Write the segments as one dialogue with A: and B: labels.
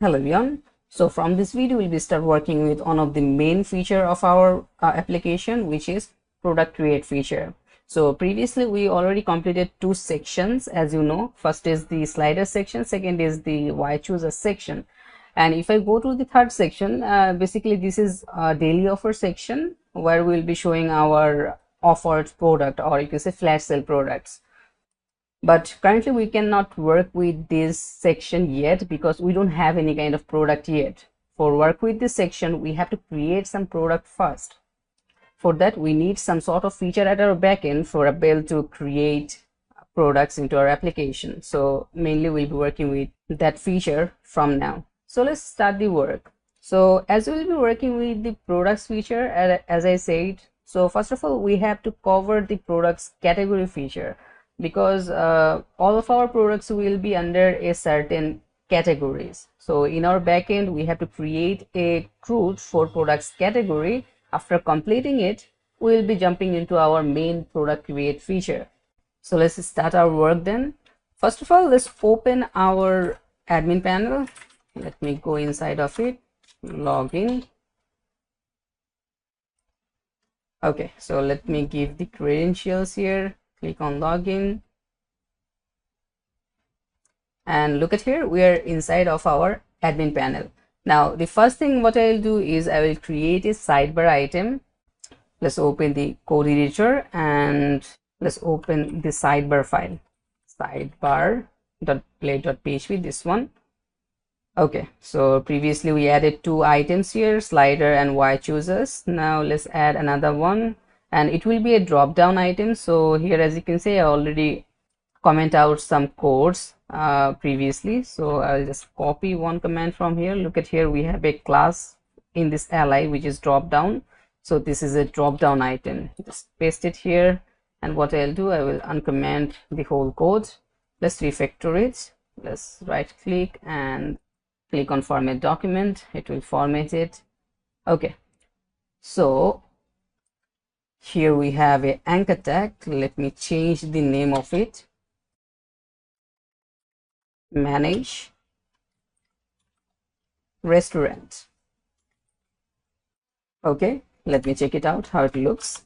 A: Hello everyone. So from this video we'll be start working with one of the main feature of our application, which is product create feature. So previously we already completed two sections, as you know. First is the slider section, second is the why chooser section. And if I go to the third section, basically this is a daily offer section where we'll be showing our offered product, or you can say flash sale products. But currently we cannot work with this section yet because we don't have any kind of product yet. For work with this section, we have to create some product first. For that, we need some sort of feature at our backend for able to create products into our application. So mainly we'll be working with that feature from now. So let's start the work. So as we'll be working with the products feature, as I said, so first of all, we have to cover the products category feature, because all of our products will be under a certain categories. So in our backend, we have to create a CRUD for products category. After completing it, we will be jumping into our main product create feature. So let's start our work then. First of all, let's open our admin panel. Let me go inside of it, log in. Okay, so let me give the credentials here. Click on login, and look at here, we are inside of our admin panel. Now the first thing what I will do is I will create a sidebar item. Let's open the code editor and let's open the sidebar file, sidebar.play.php, this one. Okay, so previously we added two items here, slider and why choosers. Now let's add another one, and it will be a drop down item. So here, as you can see, I already comment out some codes previously, so I'll just copy one command from here. Look at here, we have a class in this li which is drop down. So this is a drop down item. Just paste it here, and what I'll do, I will uncomment the whole code. Let's refactor it. Let's right click and click on format document. It will format it. Okay, so here we have a anchor tag. Let me change the name of it. Manage restaurant. Okay, let me check it out how it looks.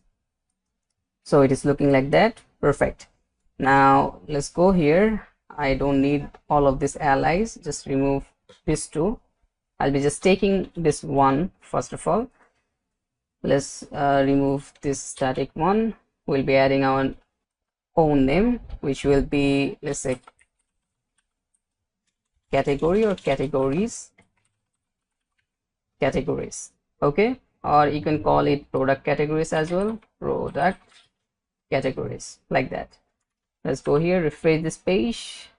A: So it is looking like that. Perfect. Now let's go here. I don't need all of these allies, just remove these two. I'll be just taking this one first of all. Let's remove this static one. We'll be adding our own name, which will be, let's say, category or categories. Okay, or you can call it product categories as well, product categories, like that. Let's go here, refresh this page,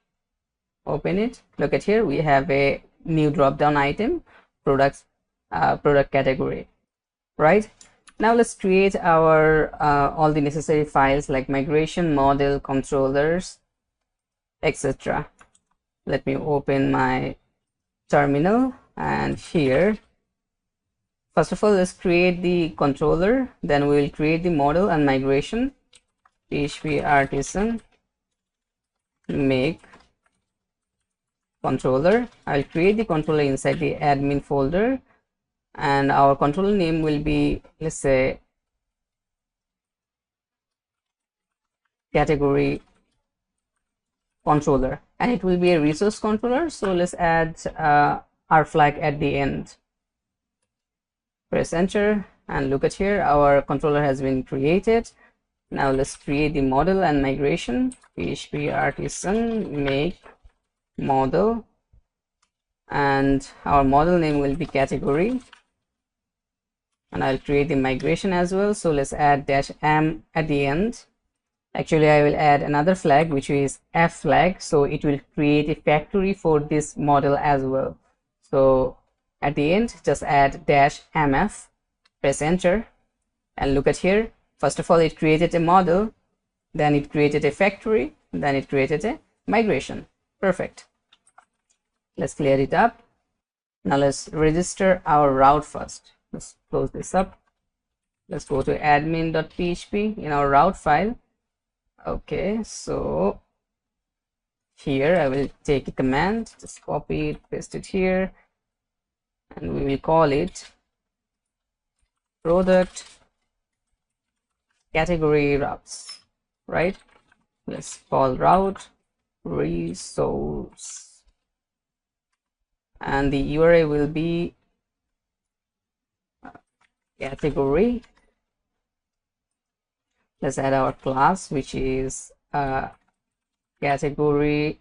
A: open it. Look at here, we have a new drop down item, product category. Right now, let's create our all the necessary files like migration, model, controllers, etc. Let me open my terminal, and here, first of all, let's create the controller, then we will create the model and migration. PHP artisan make controller. I'll create the controller inside the admin folder, and our controller name will be, let's say, category controller, and it will be a resource controller. So let's add our flag at the end. Press enter, and look at here, our controller has been created. Now let's create the model and migration. PHP artisan make model, and our model name will be category, and I'll create the migration as well. So let's add -m at the end. Actually, I will add another flag, which is f flag, so it will create a factory for this model as well. So at the end, just add -mf, press enter, and look at here. First of all, it created a model, then it created a factory, then it created a migration. Perfect. Let's clear it up. Now let's register our route first. Let's close this up. Let's go to admin.php in our route file. Okay, so here I will take a command, just copy it, paste it here, and we will call it product category routes, right? Let's call route resource, and the URI will be category. Let's add our class, which is category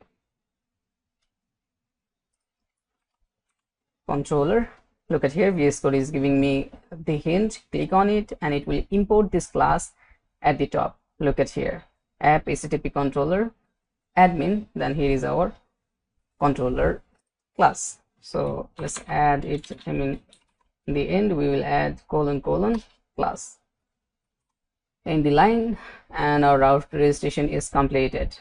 A: controller. Look at here, VS Code is giving me the hint. Click on it and it will import this class at the top. Look at here, app HTTP controller admin, then here is our controller class. So let's add it. I mean, in the end we will add colon class in the line, and our route registration is completed.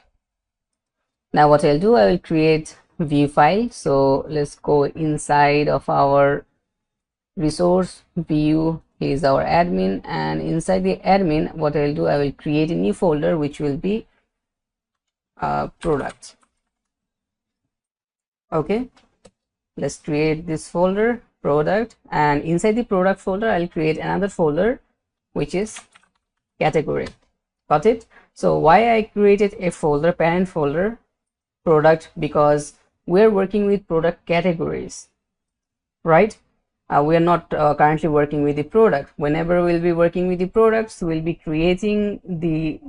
A: Now what I'll do, I will create view file. So let's go inside of our resource view. Here is our admin, and inside the admin what I'll do, I will create a new folder which will be product. Okay, let's create this folder product, and inside the product folder I'll create another folder which is category. Got it? So why I created a folder, parent folder product, because we're working with product categories, right? We are not currently working with the product. Whenever we'll be working with the products, we'll be creating the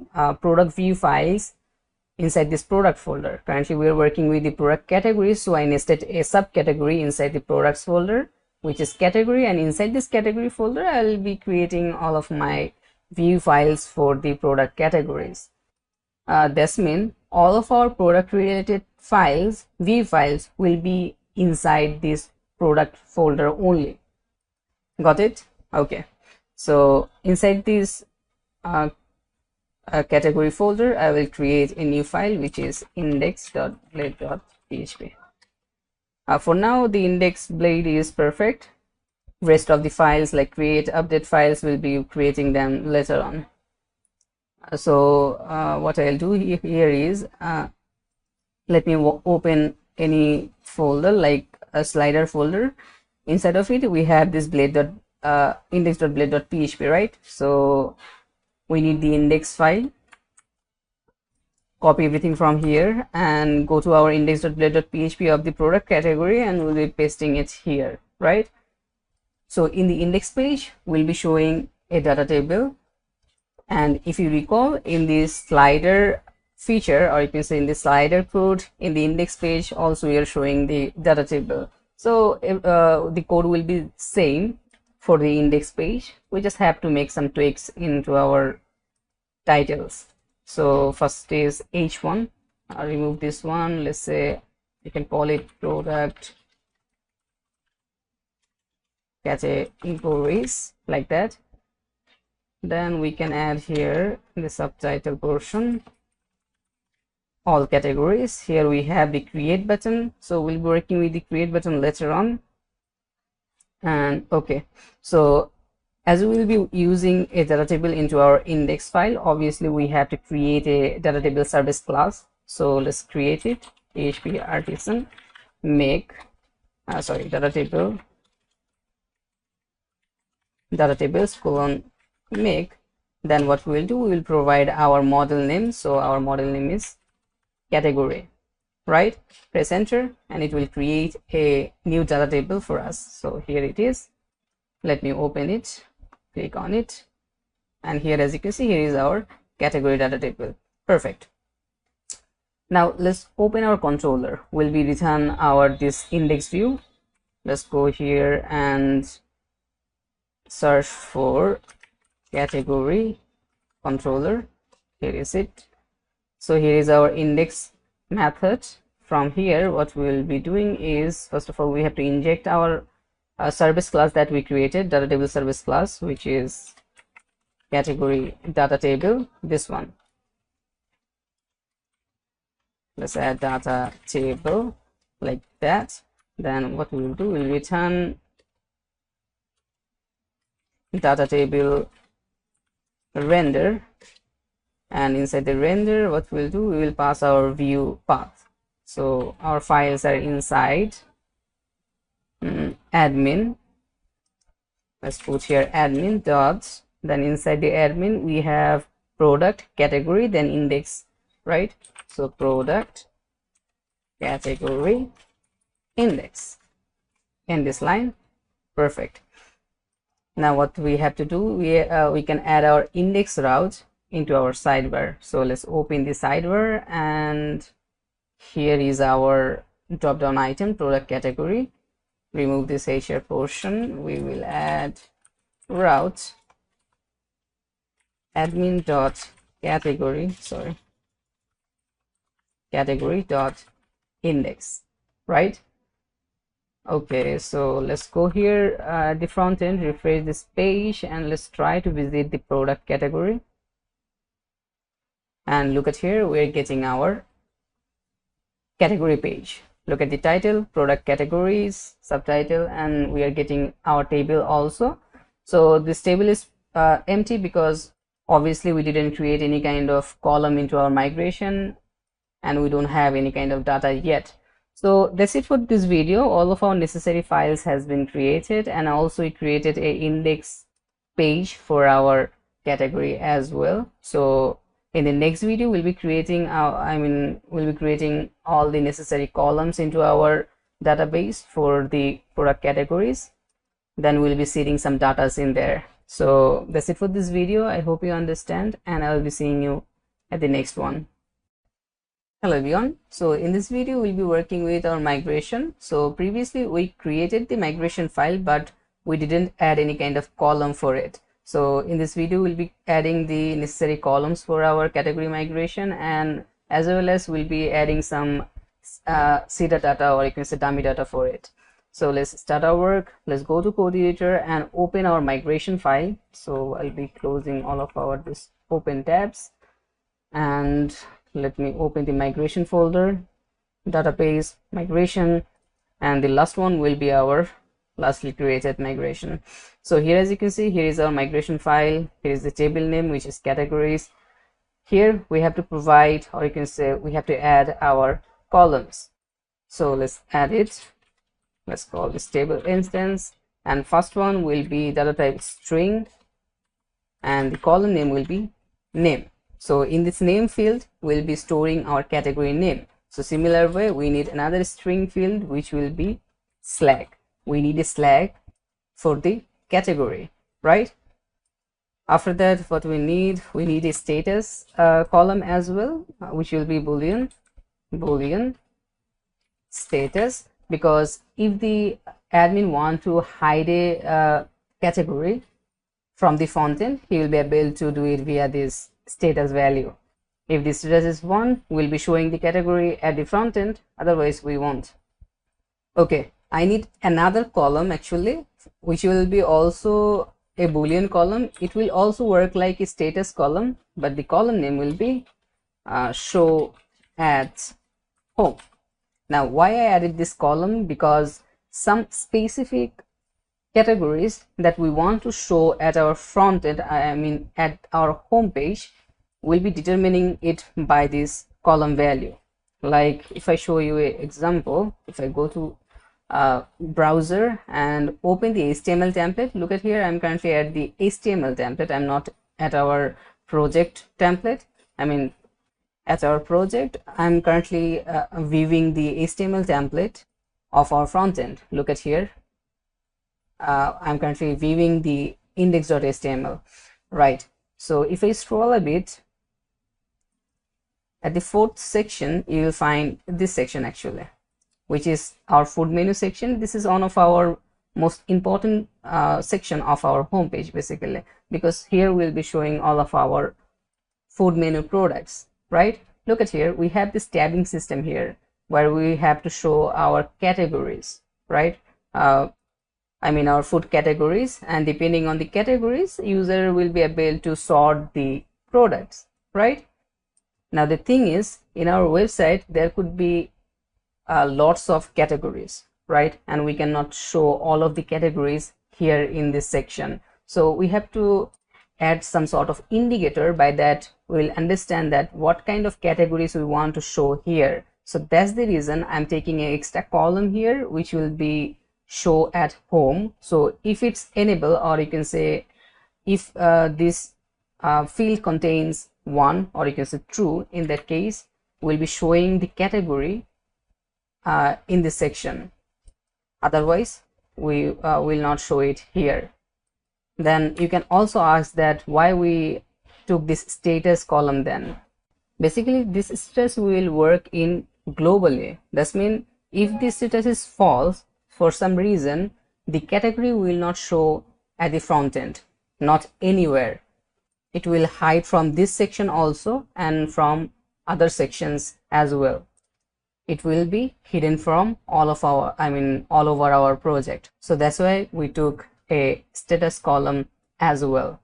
A: product view files inside this product folder. Currently we are working with the product categories, so I nested a subcategory inside the products folder which is category, and inside this category folder I will be creating all of my view files for the product categories. This means all of our product related files, view files, will be inside this product folder only. Got it? Okay, so inside this category folder I will create a new file which is index.blade.php. For now the index blade is perfect. Rest of the files like create, update files, will be creating them later on. So what I'll do here is let me open any folder like a slider folder. Inside of it we have this index.blade.php, right? So we need the index file. Copy everything from here and go to our index.blade.php of the product category, and we'll be pasting it here, right? So in the index page we'll be showing a data table, and if you recall, in this slider feature, or you can say in the slider code, in the index page also we are showing the data table. So the code will be same for the index page. We just have to make some tweaks into our titles. So first is h1. I'll remove this one. Let's say you can call it product categories, like that. Then we can add here in the subtitle portion all categories. Here we have the create button, so we'll be working with the create button later on. And okay, so as we will be using a data table into our index file, obviously we have to create a data table service class. So let's create it. PHP artisan make data tables colon make. Then what we will do, we will provide our model name. So our model name is category, right? Press enter and it will create a new data table for us. So here it is. Let me open it, click on it, and here, as you can see, here is our category data table. Perfect. Now let's open our controller. We'll be return our this index view. Let's go here and search for category controller. Here is it. So here is our index method. From here what we will be doing is, first of all, we have to inject our service class that we created, data table service class, which is category data table, this one. Let's add data table like that. Then what we will do, we'll return data table render, and inside the render what we'll do, we will pass our view path. So our files are inside admin. Let's put here admin dot, then inside the admin we have product category, then index, right? So product category index in this line. Perfect. Now what we have to do, we can add our index route into our sidebar. So let's open the sidebar, and here is our drop down item, product category. Remove this HR portion. We will add route admin dot category, sorry, category dot index, right? Okay, so let's go here the front end, refresh this page, and let's try to visit the product category. And look at here, we're getting our category page. Look at the title, product categories, subtitle, and we are getting our table also. So this table is empty because obviously we didn't create any kind of column into our migration, and we don't have any kind of data yet. So that's it for this video. All of our necessary files has been created, and also we created a index page for our category as well. So in the next video we'll be creating we'll be creating all the necessary columns into our database for the product categories. Then we'll be seeing some data in there. So that's it for this video. I hope you understand, and I will be seeing you at the next one. Hello everyone. So in this video we'll be working with our migration. So previously we created the migration file, but we didn't add any kind of column for it. So in this video we'll be adding the necessary columns for our category migration, and as well as we'll be adding some seeder data, or you can say dummy data for it. So let's start our work. Let's go to code editor and open our migration file. So I'll be closing all of our this open tabs, and let me open the migration folder, database migration, and the last one will be our lastly created migration. So here, as you can see, here is our migration file. Here is the table name, which is categories. Here we have to provide, or you can say we have to add our columns. So let's add it. Let's call this table instance, and first one will be data type string, and the column name will be name. So in this name field we'll be storing our category name. So similar way, we need another string field which will be slag. We need a slag for the category, right? After that, what we need a status column as well, which will be boolean status, because if the admin want to hide a category from the front end, he will be able to do it via this status value. If the status is 1, we'll be showing the category at the front end, otherwise we won't. Okay, I need another column actually, which will be also a boolean column. It will also work like a status column, but the column name will be show at home. Now why I added this column, because some specific categories that we want to show at our front end, at our home page, will be determining it by this column value. Like if I show you an example, if I go to browser and open the HTML template, look at here, I'm currently at the HTML template. I'm not at our project template. At our project, I'm currently viewing the HTML template of our front end. Look at here, I'm currently viewing the index.html, right? So if I scroll a bit, at the 4th section you will find this section actually, which is our food menu section. This is one of our most important section of our homepage basically, because here we'll be showing all of our food menu products, right? Look at here, we have this tabbing system here where we have to show our categories, right? Our food categories, and depending on the categories, user will be able to sort the products, right? Now the thing is, in our website there could be lots of categories, right? And we cannot show all of the categories here in this section. So we have to add some sort of indicator. By that we'll understand that what kind of categories we want to show here. So that's the reason I'm taking an extra column here, which will be show at home. So if it's enable, or you can say if this field contains 1, or you can say true, in that case we'll be showing the category in this section. Otherwise we will not show it here. Then you can also ask that why we took this status column. Then basically this status will work in globally. That means if this status is false for some reason, the category will not show at the front end, not anywhere. It will hide from this section also and from other sections as well. It will be hidden from all of our, all over our project. So that's why we took a status column as well.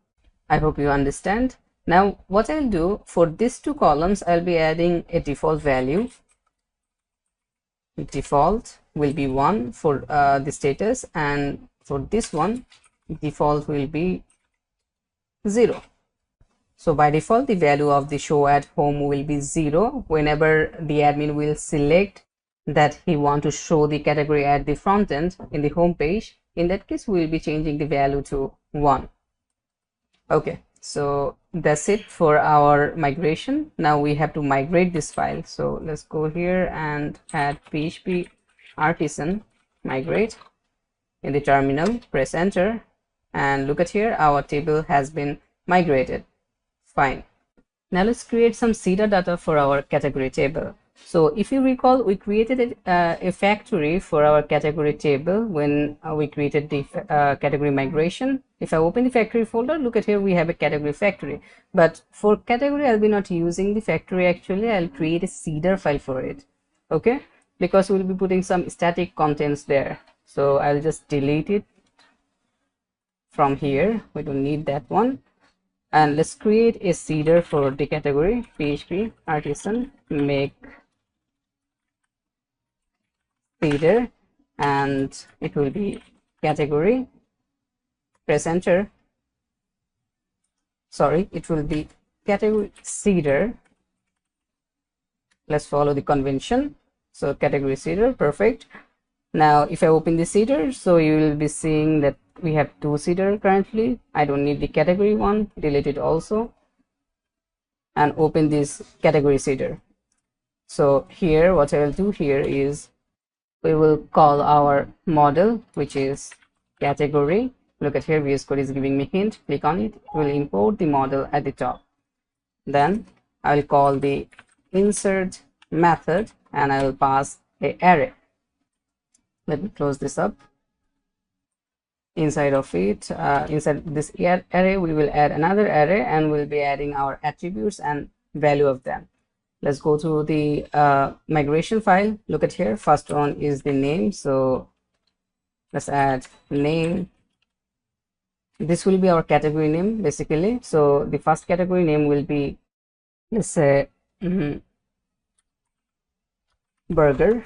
A: I hope you understand. Now what I'll do for these two columns, I'll be adding a default value. Default will be 1 for the status, and for this one default will be 0. So by default the value of the show at home will be 0 whenever the admin will select that he want to show the category at the front end in the home page. In that case we will be changing the value to 1. Okay, so that's it for our migration. Now we have to migrate this file. So let's go here and add php artisan migrate in the terminal, press enter, and look at here, our table has been migrated. Fine. Now let's create some CDA data for our category table. So if you recall, we created a factory for our category table when we created the category migration. If I open the factory folder, look at here, we have a category factory. But for category, I'll be not using the factory. Actually, I'll create a CDA file for it. Okay, because we'll be putting some static contents there. So I'll just delete it from here. We don't need that one. And let's create a CDA for the category. php artisan make CDA, and it will be category. Press enter. Sorry, it will be category CDA. Let's follow the convention. So category CDA, perfect. Now if I open the CDA, so you will be seeing that we have 2 CDA currently. I don't need the category one, delete it also, and open this category CDA. So here what I will do here is we will call our model, which is category. Look at here, VS Code is giving me hint. Click on it, it will import the model at the top. Then I will call the insert method and I will pass a array. Let me close this up. Inside of it, inside this array, we will add another array and we'll be adding our attributes and value of them. Let's go to the migration file. Look at here, first one is the name. So let's add name. This will be our category name basically. So the first category name will be, let's say, burger.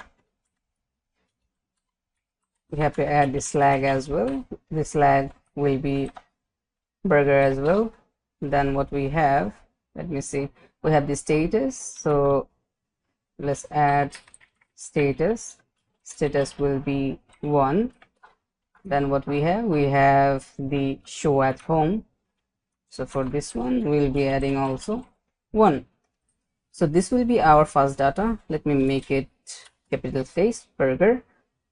A: We have to add the slag as well. The slag will be burger as well. Then what we have, let me see, we have the status. So let's add status. Status will be 1. Then what we have the show at home. So for this one we'll be adding also 1. So this will be our first data. Let me make it capital face, burger.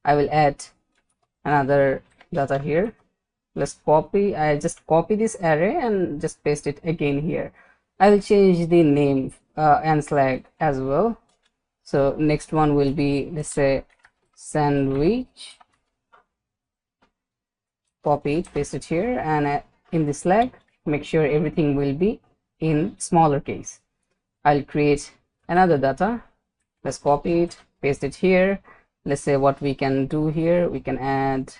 A: I will add another data here. Let's copy, I just copy this array and just paste it again here. I will change the name and slag as well. So next one will be, let's say, sandwich. Copy it, paste it here, and in the slag make sure everything will be in smaller case. I'll create another data. Let's copy it, paste it here. Let's say what we can do here, we can add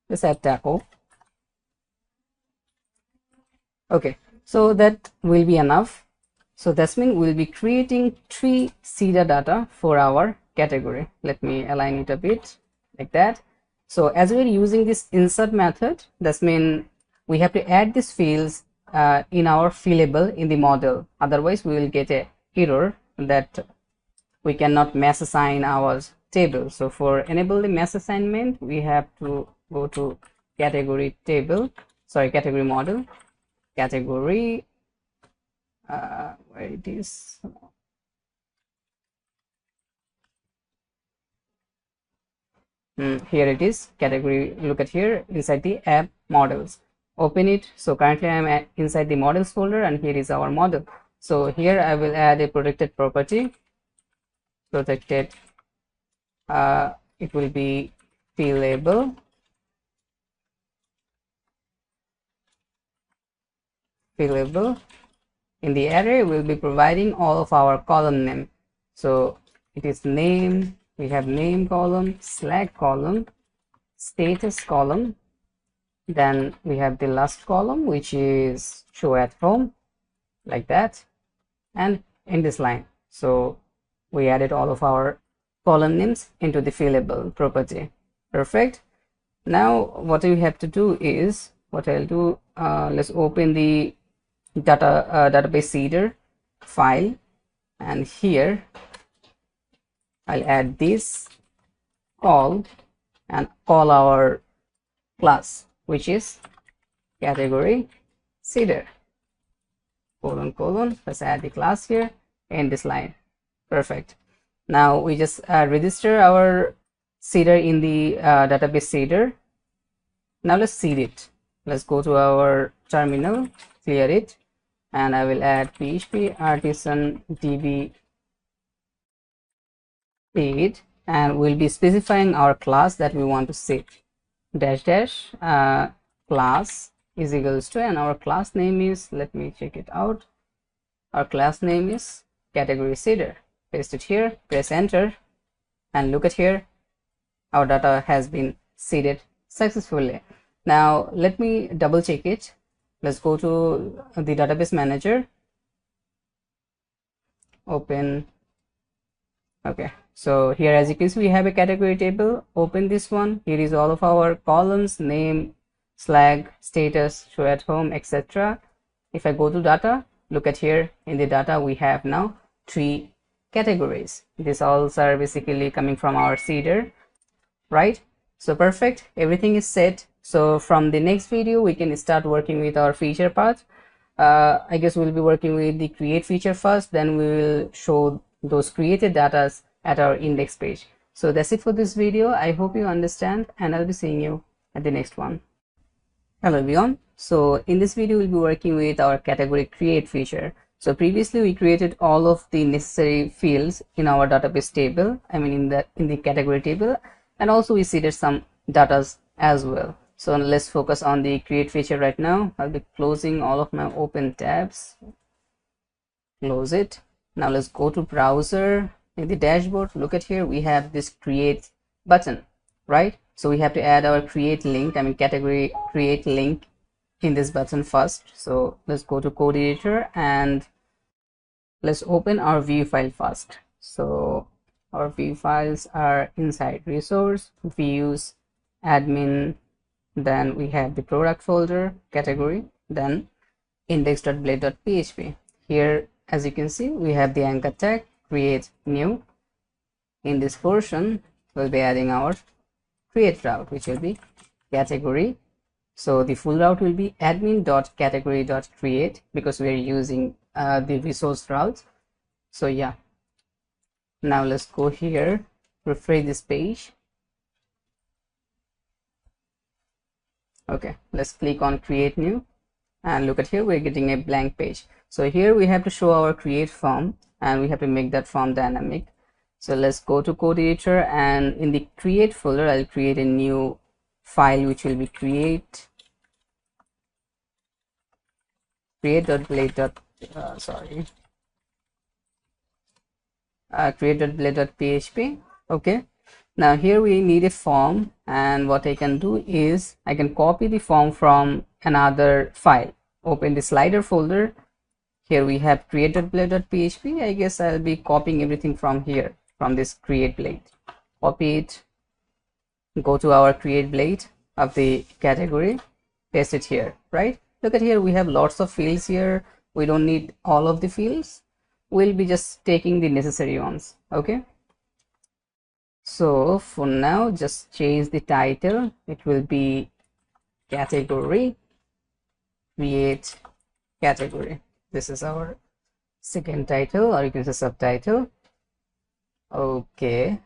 A: let's add taco. Okay, so that will be enough. So that means we'll be creating 3 CDA data for our category. Let me align it a bit like that. So as we're using this insert method, that means we have to add these fields in our fillable in the model. Otherwise we will get a error that we cannot mass assign our table. So for enable the mass assignment, we have to go to category table, sorry, category model, category, where it is, here it is, category. Look at here inside the app models, open it. So currently I am inside the models folder, and here is our model. So here I will add a protected property, protected, it will be fillable, in the array we'll be providing all of our column name. So it is name, we have name column, slack column, status column, then we have the last column, which is show at home, like that, and in this line. So we added all of our column names into the fillable property. Perfect. Now what we have to do is, what I'll do, let's open the database seeder file, and here I'll add this call and call our class, which is category seeder, colon colon. Let's add the class here in this line. Perfect. Now we just register our seeder in the database seeder. Now let's seed it. Let's go to our terminal, clear it, and I will add php artisan db seed, and we'll be specifying our class that we want to seed. Dash dash class is equals to, and our class name is, let me check it out, our class name is category seeder. Paste it here, press enter, and look at here, our data has been seeded successfully. Now let me double check it. Let's go to the database manager, open. Okay, so here as you can see we have a category table. Open this one. Here is all of our columns, name, slack, status, show at home, etc. If I go to data, look at here, in the data we have now 3 categories. These all are basically coming from our seeder, right? So perfect, everything is set. So from the next video we can start working with our feature part. I guess we'll be working with the create feature first, then we will show those created data at our index page. So that's it for this video. I hope you understand, and I'll be seeing you at the next one. Hello everyone. So in this video we'll be working with our category create feature. So previously we created all of the necessary fields in our database table, I mean in the category table, and also we seeded some data as well. So let's focus on the create feature right now. I'll be closing all of my open tabs. Close it. Now let's go to browser. In the dashboard, look at here, we have this create button, right? So we have to add our create link, I mean category create link in this button first. So let's go to code editor and let's open our view file first. So our view files are inside resource, views, admin, then we have the product folder, category, then index.blade.php. Here as you can see we have the anchor tag create new. In this portion we'll be adding our create route, which will be category. So the full route will be admin.category.create because we are using the resource route. So yeah, now let's go here, refresh this page. Okay, let's click on create new, and look at here, we're getting a blank page. So here we have to show our create form, and we have to make that form dynamic. So let's go to code editor, and in the create folder I'll create a new file which will be create.blade.php. Okay, now here we need a form, and what I can do is I can copy the form from another file. Open the slider folder. Here we have create.blade.php. I guess I'll be copying everything from here, from this create blade. Copy it, go to our create blade of the category, paste it here, right? Look at here, we have lots of fields here. We don't need all of the fields. We'll be just taking the necessary ones. Okay, So for now, just change the title. It will be category create category. This is our second title, or you can say subtitle. Okay,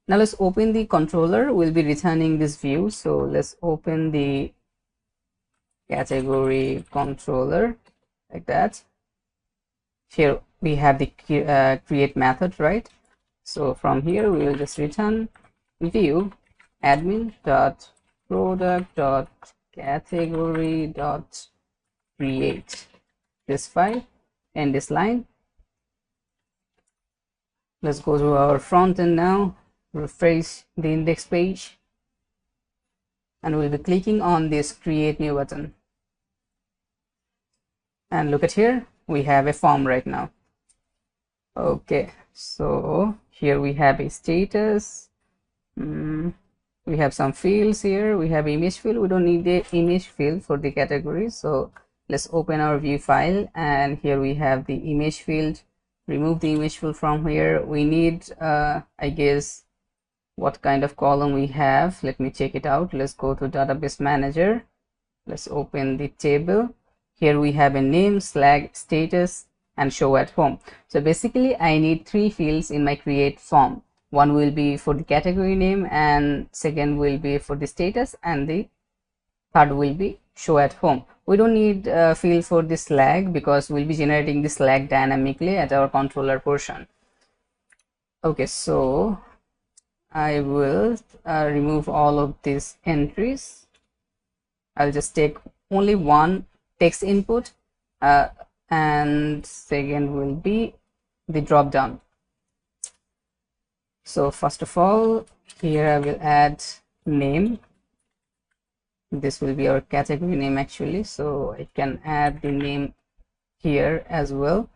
A: now let's open the controller. We'll be returning this view, so let's open the category controller like that. Here we have the create method, right? So from here we will just return view admin dot product dot category dot create this file and this line. Let's go to our front end now, refresh the index page, and we'll be clicking on this create new button. And look at here, we have a form right now. Okay, so here we have a status. We have some fields here. We have image field. We don't need the image field for the category, so let's open our view file, and here we have the image field. Remove the image field from here. We need I guess what kind of column we have. Let me check it out. Let's go to database manager. Let's open the table. Here we have a name, slag, status, and show at home. So basically I need three fields in my create form. One will be for the category name, and second will be for the status, and the third will be show at home. We don't need a field for the slag because we'll be generating the slag dynamically at our controller portion. Okay, so I will remove all of these entries. I'll just take only one text input, and second will be the drop down. So first of all, here I will add name. This will be our category name actually, so I can add the name here as well.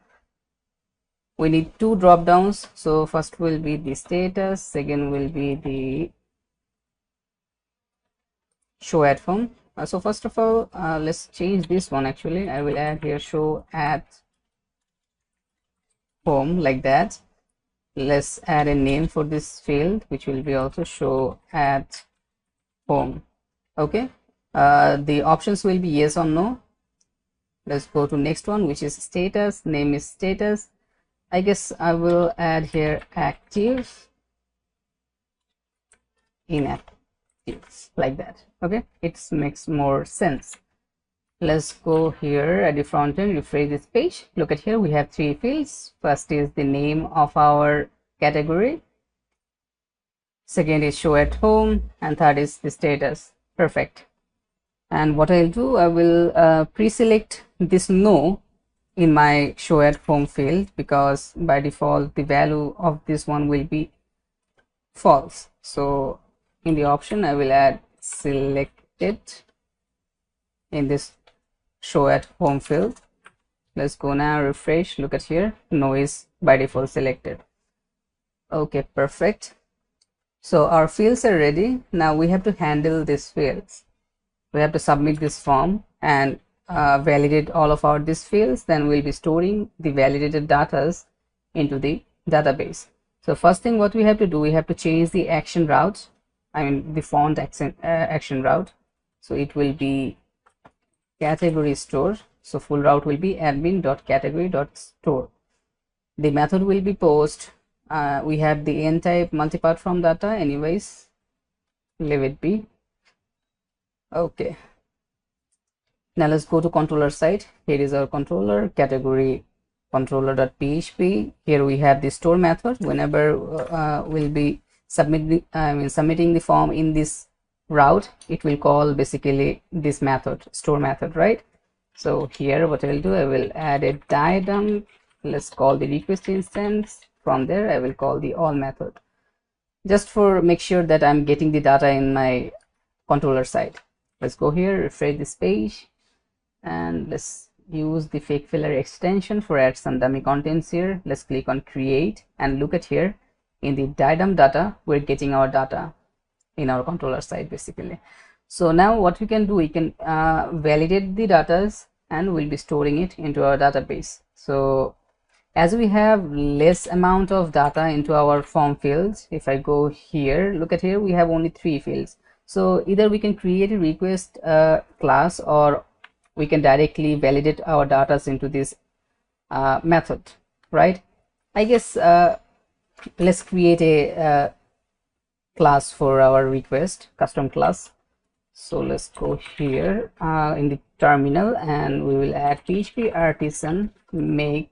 A: We need two drop downs, so first will be the status, second will be the show at home. So first of all, let's change this one. Actually I will add here show at home like that. Let's add a name for this field, which will be also show at home. Okay, the options will be yes or no. Let's go to next one, which is status. Name is status. I guess I will add here active, inactive, like that. Okay, it makes more sense. Let's go here at the front end, refresh this page. Look at here, we have three fields. First is the name of our category, second is show at home, and third is the status. Perfect. And what I'll do, I will pre-select this no in my show at home field, because by default the value of this one will be false. So in the option I will add selected in this show at home field. Let's go now, refresh. Look at here, no is by default selected. Okay, perfect. So our fields are ready. Now we have to handle these fields. We have to submit this form and validate all of our these fields. Then we'll be storing the validated data into the database. So first thing what we have to do, we have to change the action route. I mean the font action route. So it will be category store. So full route will be admin.category.store. The method will be post. We have the n type multipart from data anyways, leave it be. Okay, now let's go to controller side. Here is our controller, category controller.php. Here we have the store method. Whenever we'll be submitting the form in this route, it will call basically this method, store method, right? So here what I will do, I will add a diadem. Let's call the request instance. From there I will call the all method, just for make sure that I'm getting the data in my controller side. Let's go here, refresh this page, and let's use the fake filler extension for add some dummy contents here. Let's click on create, and look at here in the diadem data, we're getting our data in our controller side basically. So now what we can do, we can validate the data and we'll be storing it into our database. So as we have less amount of data into our form fields, if I go here, look at here, we have only 3 fields. So either we can create a request class, or we can directly validate our data into this method, right? I guess let's create a class for our request, custom class. So let's go here in the terminal, and we will add php artisan make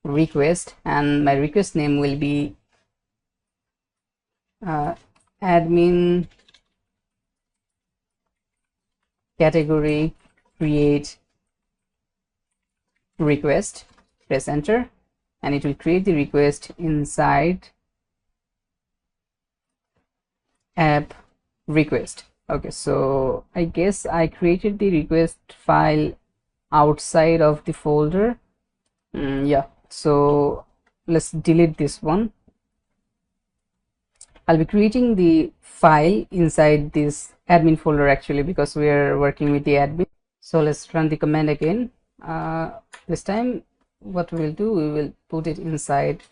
A: request, and my request name will be admin category create request. Press enter, and it will create the request inside app request. Okay, so I guess I created the request file outside of the folder. Yeah, so let's delete this one. I'll be creating the file inside this admin folder actually, because we are working with the admin. So let's run the command again. This time what we will do, we will put it inside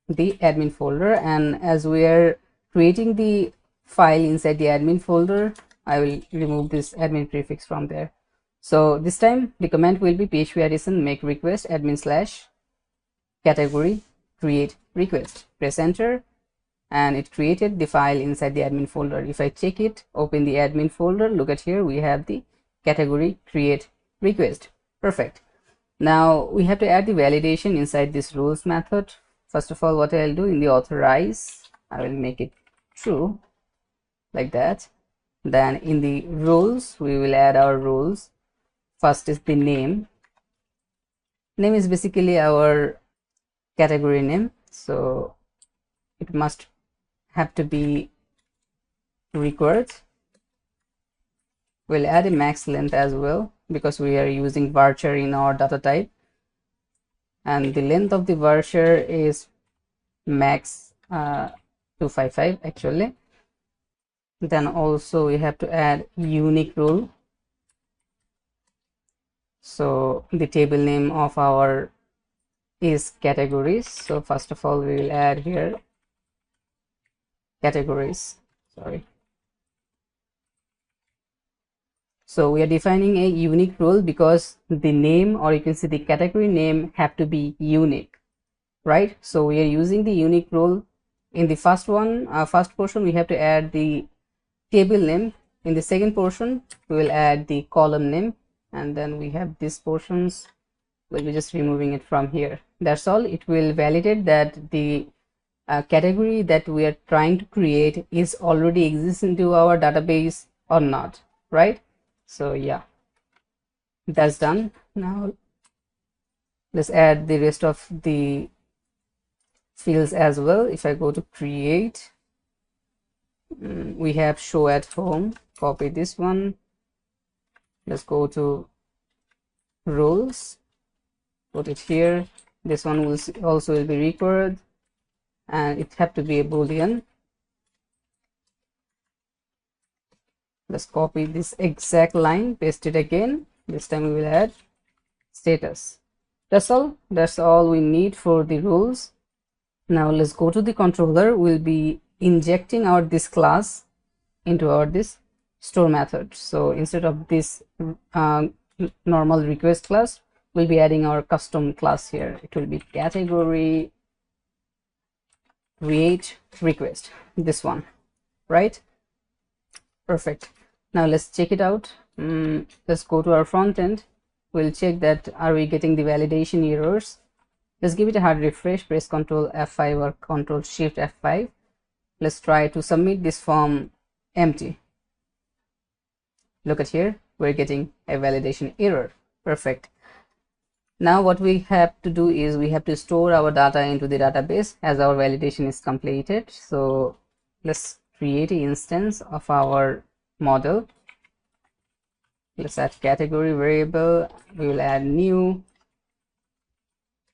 A: the admin folder, and as we are creating the file inside the admin folder, I will remove this admin prefix from there. So this time the command will be php artisan make request admin slash category create request. Press enter, and it created the file inside the admin folder. If I check it, open the admin folder, look at here, we have the category create request. Perfect. Now we have to add the validation inside this rules method. First of all, what I'll do, in the authorize, I will make it true like that. Then in the rules, we will add our rules. First is the name. Name is basically our category name, so it must have to be required. We'll add a max length as well, because we are using varchar in our data type, and the length of the varchar is max 255 actually. Then also we have to add unique rule. So the table name of our is categories, so first of all we will add here categories. Sorry, so we are defining a unique rule because the name, or you can say the category name, have to be unique, right? So we are using the unique rule. In the first portion we have to add the table name. In the second portion we will add the column name, and then we have these portions, we'll be just removing it from here. That's all. It will validate that the category that we are trying to create is already exists into our database or not, right? So yeah, that's done. Now let's add the rest of the fields as well. If I go to create, we have show at home, copy this one. Let's go to roles, put it here. This one will also be required, and it have to be a boolean. Let's copy this exact line, paste it again. This time we will add status. That's all we need for the rules. Now let's go to the controller. We'll be injecting our this class into our this store method. So instead of this normal request class, we'll be adding our custom class here. It will be category create request, this one, right? Perfect. Now let's check it out. Let's go to our front end. We'll check that are we getting the validation errors. Let's give it a hard refresh, press Ctrl F5 or Ctrl Shift F5. Let's try to submit this form empty. Look at here, we're getting a validation error. Perfect. Now what we have to do is we have to store our data into the database as our validation is completed. So let's create an instance of our model. Let's add category variable. We will add new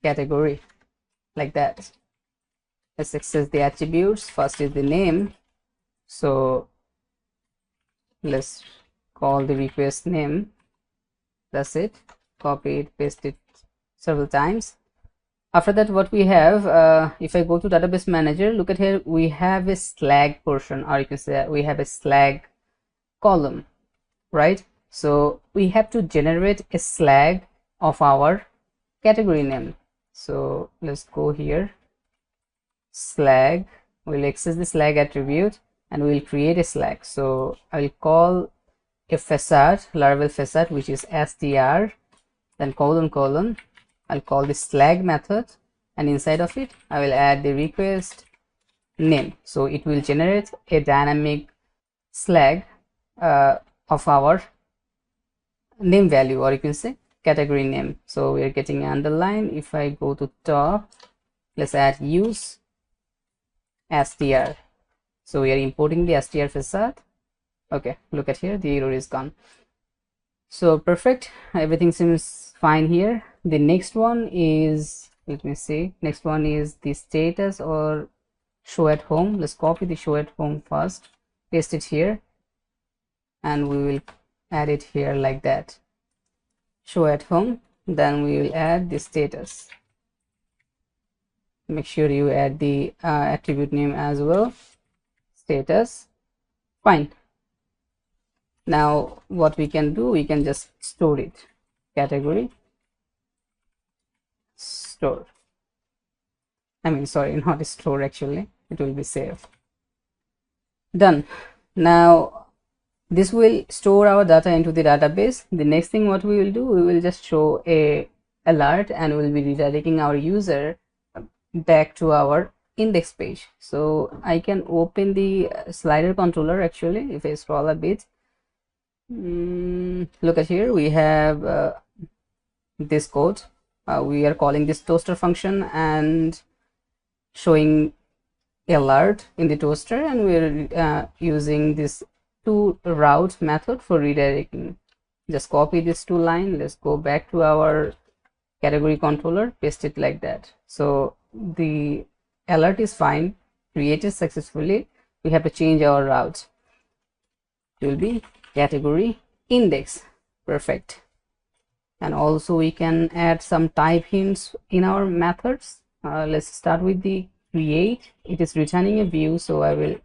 A: category like that. Let's access the attributes. First is the name, so let's call the request name. That's it. copy it, paste it several times. After that, what we have, if I go to database manager, look at here, we have a slag portion, or you can say we have a slag column, right? So we have to generate a slag of our category name. So let's go here, slag, we'll access the slag attribute and we'll create a slag. So I'll call a facade, Laravel facade, which is str, then colon, I'll call the slag method, and inside of it I will add the request name. So it will generate a dynamic slag of our name value, or you can say category name. So we are getting underline. If I go to top, let's add use str. So we are importing the str facade. Okay, look at here, the error is gone. So perfect, everything seems fine here. The next one is, let me see, next one is the status or show at home. Let's copy the show at home first, paste it here, and we will add it here like that, show at home. Then we will add the status. Make sure you add the attribute name as well, status. Fine. Now what we can do, we can just store it, category store. I mean, sorry, not store, actually it will be saved. Done. Now this will store our data into the database. The next thing what we will do, we will just show a alert and we'll be redirecting our user back to our index page. So I can open the slider controller. Actually, if I scroll a bit, look at here, we have this code. We are calling this toaster function and showing alert in the toaster, and we're using this to route method for redirecting. Just copy this two line. Let's go back to our category controller, paste it like that. So the alert is fine, created successfully. We have to change our route. It will be category index. Perfect. And also we can add some type hints in our methods. Let's start with the create. It is returning a view, so I will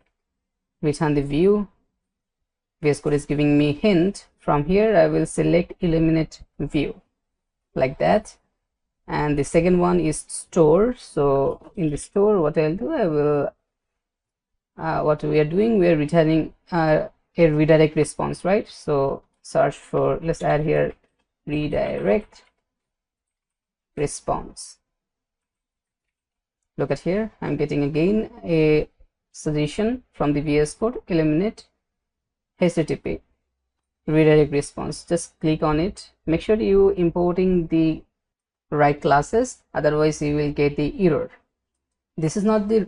A: return the view. VS Code is giving me hint. From here I will select eliminate view like that. And the second one is store. So in the store, what I'll do, I will what we are doing, we are returning a redirect response, right? So search for, let's add here redirect response. Look at here, I'm getting again a suggestion from the VS Code, eliminate HTTP redirect response. Just click on it. Make sure you importing the right classes, otherwise you will get the error. This is not the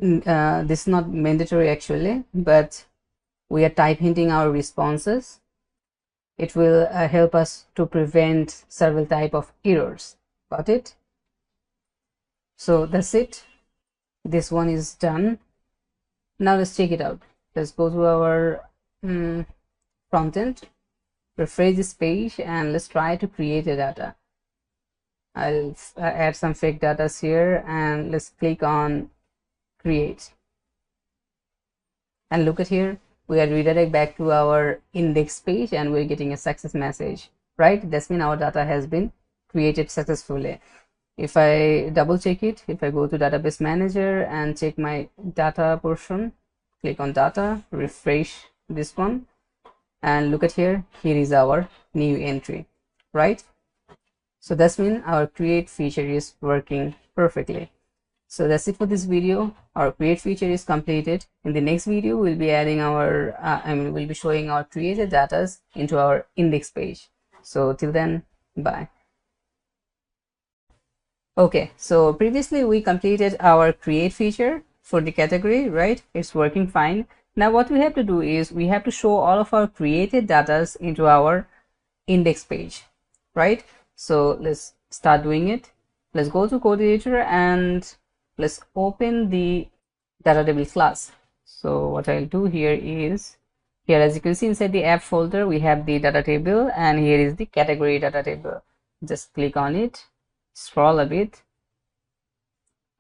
A: this is not mandatory actually, but we are type hinting our responses. It will help us to prevent several type of errors. Got it? So that's it. This one is done. Now let's check it out. Let's go to our front end, refresh this page, and let's try to create a data. I'll add some fake data here, and let's click on create. And look at here, we are redirect back to our index page and we're getting a success message, right? That's mean our data has been created successfully. If I double check it, if I go to database manager and check my data portion, click on data, refresh this one, and look at here, here is our new entry, right? So that's mean our create feature is working perfectly. So that's it for this video. Our create feature is completed. In the next video, we'll be adding our we'll be showing our created data into our index page. So till then, bye. Okay, so previously we completed our create feature for the category, right? It's working fine. Now what we have to do is we have to show all of our created data into our index page, right? So let's start doing it. Let's go to code editor and let's open the data table class. So what I'll do here is, here as you can see inside the app folder we have the data table, and here is the category data table. just click on it, scroll a bit.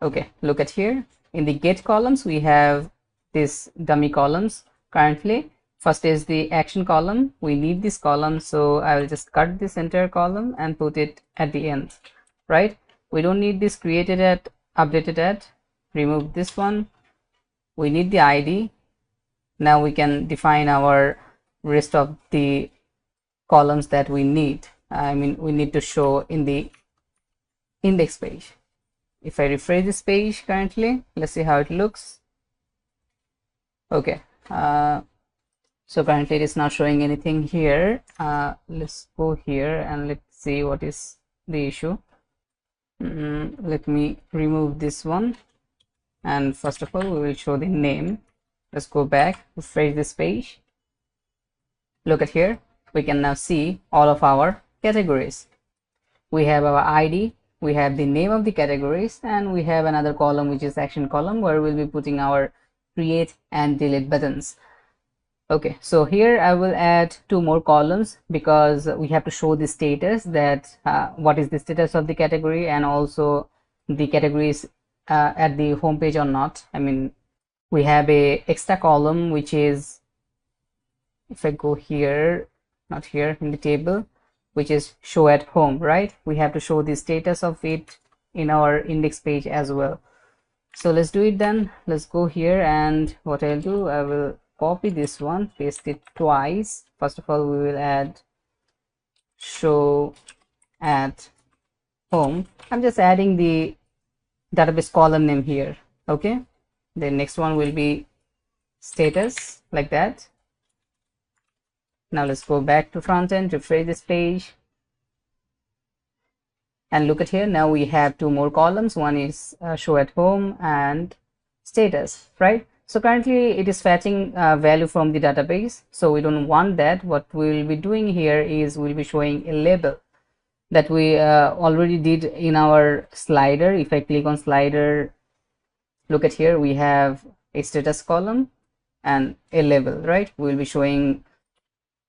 A: Okay, look at here. In the get columns, we have this dummy columns currently. First is the action column. We need this column, so I will just cut this entire column and put it at the end, right? We don't need this created at, updated at. Remove this one. We need the ID. Now we can define our rest of the columns that we need. I mean, we need to show in the index page. If I refresh this page currently, let's see how it looks. Okay, so currently it is not showing anything here. Let's go here and let's see what is the issue. Let me remove this one, and first of all we will show the name. Let's go back, refresh this page. Look at here, we can now see all of our categories. We have our ID, we have the name of the categories, and we have another column which is action column, where we'll be putting our create and delete buttons. Okay, so here I will add 2 more columns because we have to show the status, that what is the status of the category, and also the categories at the home page or not. I mean, we have a extra column which is, if I go here, not here, in the table, which is show at home, right? We have to show the status of it in our index page as well. So let's do it then. Let's go here, and what I'll do, I will copy this one, paste it twice. First of all, we will add show at home. I'm just adding the database column name here. Okay, the next one will be status, like that. Now let's go back to front end, refresh this page, and look at here. Now we have 2 more columns. One is show at home and status, right? So currently it is fetching value from the database, so we don't want that. What we'll be doing here is we'll be showing a label that we already did in our slider. If I click on slider, look at here, we have a status column and a label, right? We'll be showing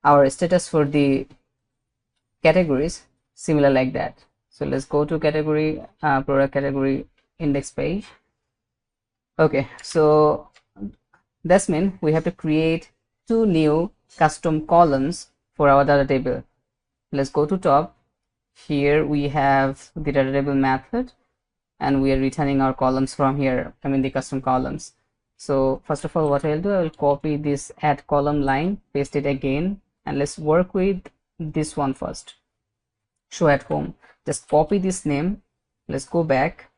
A: our status for the categories similar like that. So let's go to category, product category index page. Okay, so that's mean we have to create 2 new custom columns for our data table. Let's go to top. Here we have the data table method, and we are returning our columns from here, I mean the custom columns. So first of all, what I'll do, I will copy this add column line, paste it again, and let's work with this one first, show at home. Just copy this name. Let's go back,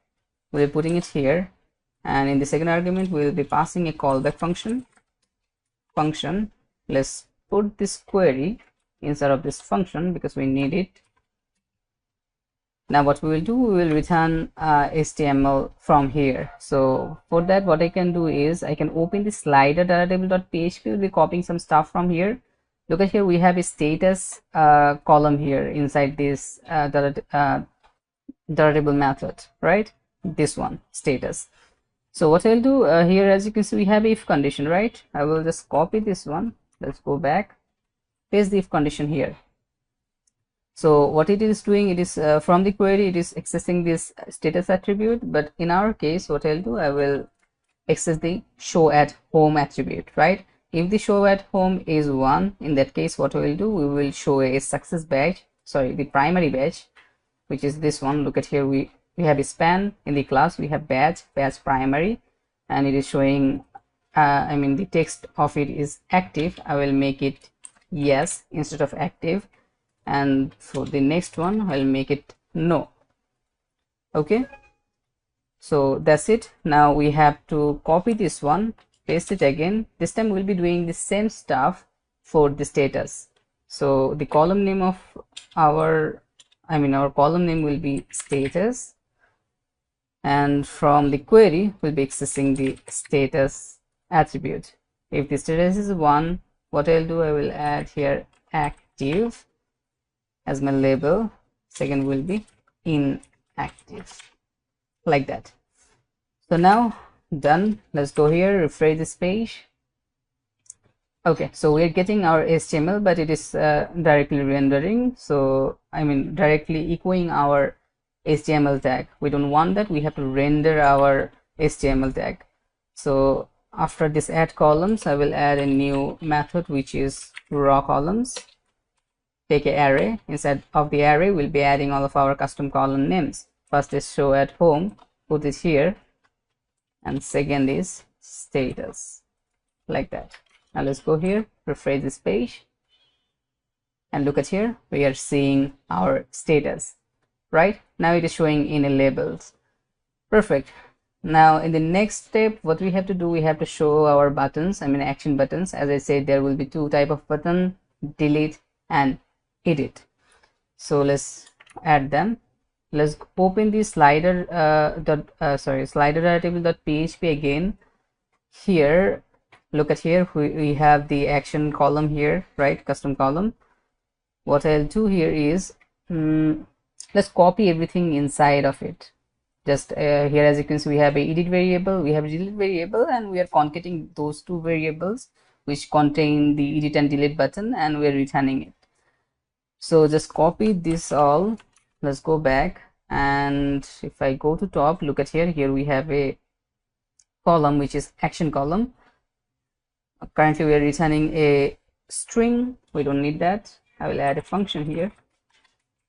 A: we're putting it here, and in the second argument we will be passing a callback function. Let's put this query inside of this function because we need it. Now what we will do, we will return HTML from here. So for that, what I can do is I can open the slider datatable.php. We'll be copying some stuff from here. Look at here, we have a status column here inside this datatable method, right? This one, status. So what I'll do here, as you can see, we have if condition, right? I will just copy this one. Let's go back, paste the if condition here. So what it is doing, it is from the query, it is accessing this status attribute, but in our case, what I'll do, I will access the show at home attribute, right? If the show at home is 1, in that case, what we will do, we will show a success badge, sorry, the primary badge, which is this one. Look at here, we have a span. In the class we have badge primary, and it is showing I mean the text of it is active. I will make it yes instead of active, and for the next one I'll make it no. Okay, so that's it. Now we have to copy this one, paste it again. This time we'll be doing the same stuff for the status. So the column name of our column name will be status, and from the query we'll be accessing the status attribute. If the status is 1, what I'll do, I will add here active as my label. Second will be inactive, like that. So now done. Let's go here, refresh this page. Okay, so we're getting our HTML, but it is directly rendering. So I mean directly echoing our HTML tag. We don't want that. We have to render our HTML tag. So after this add columns, I will add a new method which is raw columns. Take an array. Inside of the array, we'll be adding all of our custom column names. First is show at home, put it here, and second is status, like that. Now let's go here, refresh this page, and look at here. We are seeing our status, right? Now it is showing in a labels. Perfect. Now in the next step, what we have to do, we have to show our buttons, I mean action buttons. As I said, there will be two type of button, delete and edit. So let's add them. Let's open the slider slider table.php again. Here, look at here, we have the action column here, right? Custom column. What I'll do here is let's copy everything inside of it. Just here, as you can see, we have a edit variable, we have a delete variable, and we are concatenating those two variables which contain the edit and delete button, and we're returning it. So just copy this all. Let's go back, and if I go to top, look at here we have a column which is action column. Currently we are returning a string. We don't need that. I will add a function here.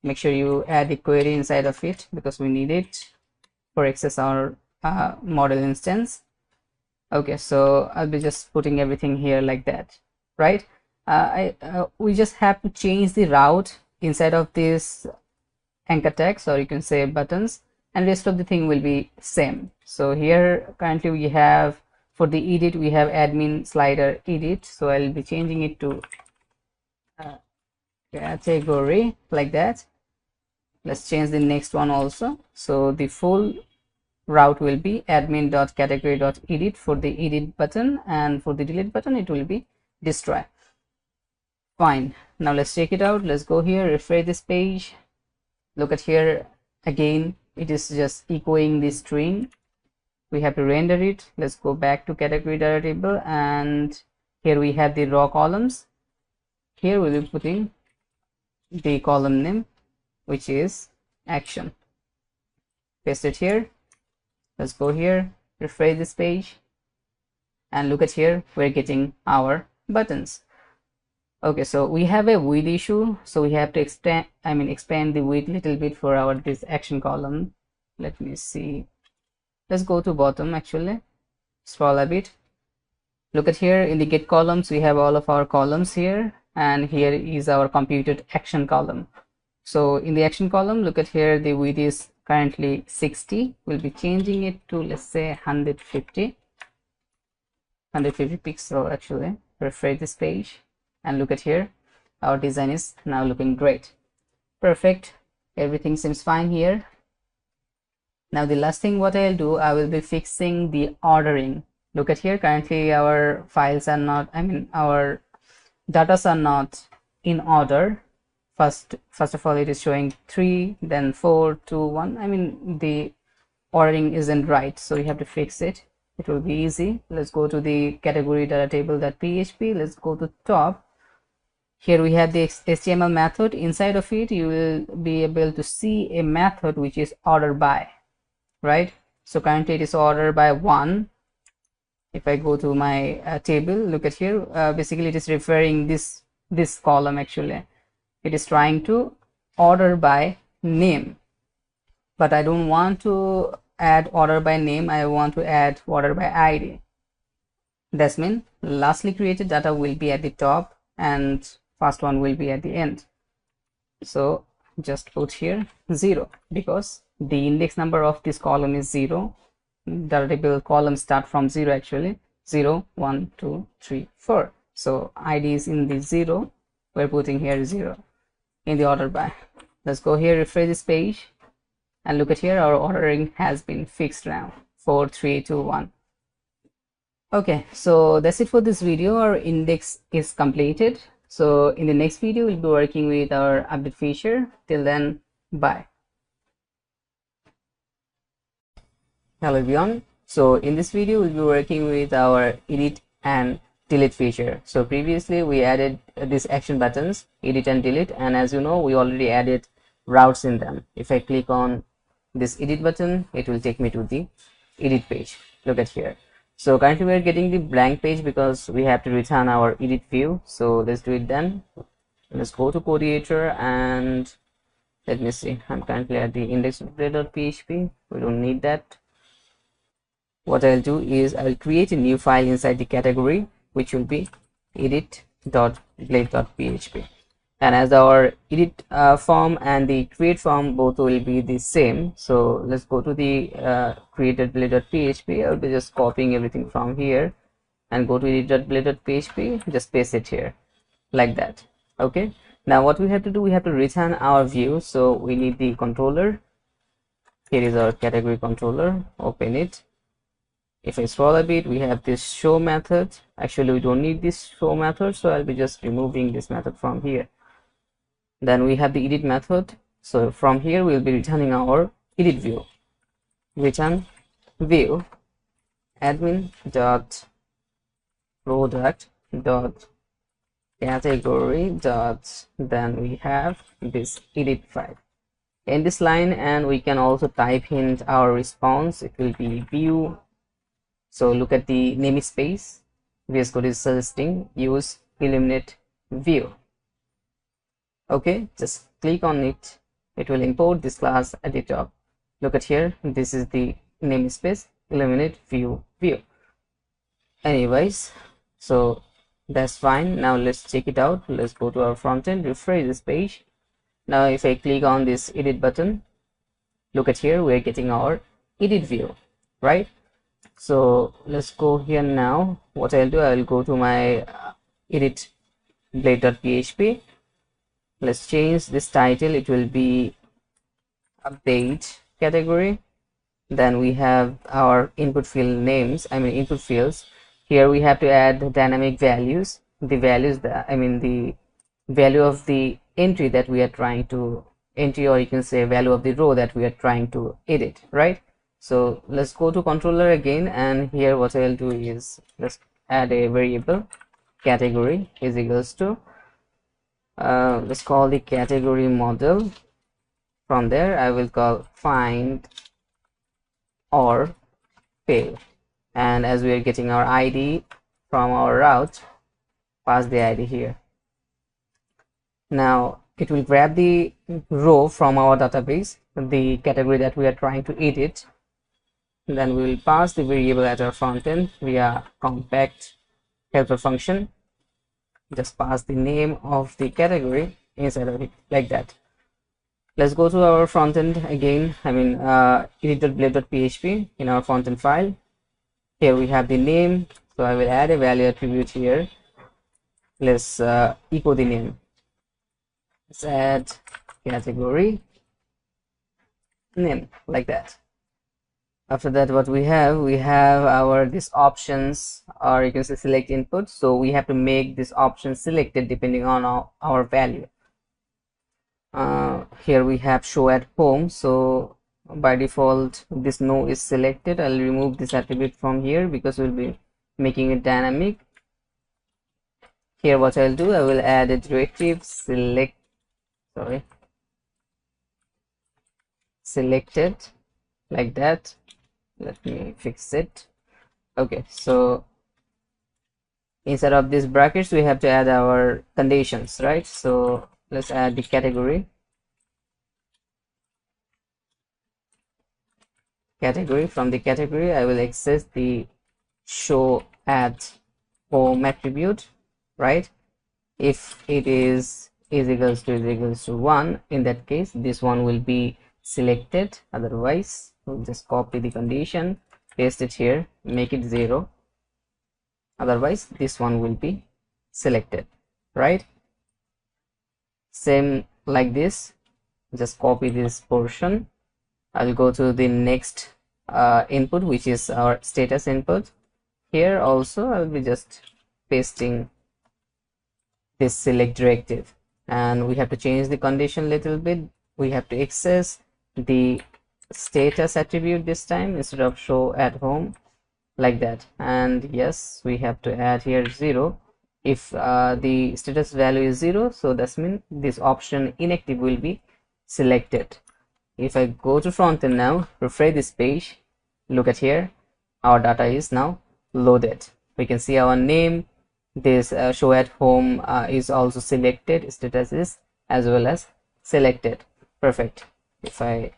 A: Make sure you add a query inside of it because we need it for access our model instance. Okay, so I'll be just putting everything here like that, right? We just have to change the route inside of this anchor text, or you can say buttons, and rest of the thing will be same. So here currently we have, for the edit, we have admin slider edit, so I'll be changing it to category, like that. Let's change the next one also. So the full route will be admin.category.edit for the edit button, and for the delete button it will be destroy. Fine. Now let's check it out. Let's go here, refresh this page. Look at here again, it is just echoing the string. We have to render it. Let's go back to category data table, and here we have the raw columns. Here we'll be putting the column name, which is action. Paste it here. Let's go here, refresh this page, and look at here, we're getting our buttons. Okay, so we have a width issue, so we have to expand the width a little bit for our this action column. Let me see. Let's go to bottom, actually scroll a bit. Look at here, in the get columns we have all of our columns here, and here is our computed action column. So in the action column, look at here, the width is currently 60. We'll be changing it to, let's say, 150 pixel. Actually refresh this page, and look at here, our design is now looking great. Perfect. Everything seems fine here. Now the last thing what I'll do, I will be fixing the ordering. Look at here, currently our files are not, our datas are not in order. First of all, it is showing 3, then 4, 2, 1. The ordering isn't right, so you have to fix it. It will be easy. Let's go to the category data table.php. Let's go to top. Here we have the HTML method. Inside of it, you will be able to see a method which is order by, right? So currently it is order by 1. If I go to my table, look at here, basically it is referring this column. Actually it is trying to order by name, but I don't want to add order by name. I want to add order by ID. That means lastly created data will be at the top and first one will be at the end. So just put here 0, because the index number of this column is 0. The table column start from 0, actually 0, 1, 2, 3, 4. So ID is in the 0. We're putting here 0 in the order by. Let's go here, refresh this page, and look at here, our ordering has been fixed now. 4, 3, 2, 1. Okay, so that's it for this video. Our index is completed. So in the next video we'll be working with our update feature. Till then, bye. Hello everyone. So in this video we'll be working with our edit and delete feature. So previously we added these action buttons, edit and delete, and as you know, we already added routes in them. If I click on this edit button, it will take me to the edit page. Look at here. So currently we are getting the blank page because we have to return our edit view. So let's do it then. Let's go to code editor and let me see. I'm currently at the index.php. We don't need that. What I'll do is I'll create a new file inside the category, which will be edit.blade.php. And as our edit form and the create form both will be the same, so let's go to the created.blade.php. I'll be just copying everything from here and go to edit.blade.php, just paste it here like that. Okay, now what we have to do, we have to return our view. So we need the controller. Here is our category controller. Open it. If I scroll a bit, we have this show method. Actually, we don't need this show method, so I'll be just removing this method from here. Then we have the edit method. So from here, we'll be returning our edit view. Return view admin dot product dot category dot, then we have this edit file in this line, and we can also type in our response. It will be view. So look at the namespace. VS Code is suggesting use eliminate view. Okay, just click on it. It will import this class at the top. Look at here. This is the namespace eliminate view. Anyways, so that's fine. Now let's check it out. Let's go to our front end, refresh this page. Now if I click on this edit button, look at here, we're getting our edit view, right? So let's go here now. What I'll do, I'll go to my edit blade.php. Let's change this title. It will be update category. Then we have our input field names, input fields. Here we have to add dynamic values, the values that the value of the entry that we are trying to enter, or you can say value of the row that we are trying to edit, right? So let's go to controller again, and here what I'll do is let's add a variable category is equals to let's call the category model. From there I will call find or fail, and as we are getting our ID from our route, pass the ID here. Now it will grab the row from our database, the category that we are trying to edit. Then we will pass the variable at our front end via compact helper function. Just pass the name of the category inside of it like that. Let's go to our front end again. Edit.blade.php in our front end file. Here we have the name, so I will add a value attribute here. Let's echo the name. Let's add category name like that. After that, what we have our this options, or you can say select input. So we have to make this option selected depending on our value. Here we have show at home. So by default this no is selected. I'll remove this attribute from here because we'll be making it dynamic. Here what I'll do, I will add a directive selected like that. Let me fix it. Okay, so instead of these brackets we have to add our conditions, right? So let's add the category. From the category I will access the show at home attribute, right? If it is equals to 1, in that case this one will be selected, otherwise we'll just copy the condition, paste it here, make it 0, otherwise this one will be selected, right? Same like this, just copy this portion. I'll go to the next input, which is our status input. Here also I'll be just pasting this select directive, and we have to change the condition a little bit. We have to access the status attribute this time instead of show at home. like that. And yes, we have to add here 0. If the status value is 0, so that means this option inactive will be selected. If I go to frontend now, refresh this page, look at here, our data is now loaded. We can see our name, this show at home is also selected, status is as well as selected. Perfect. If I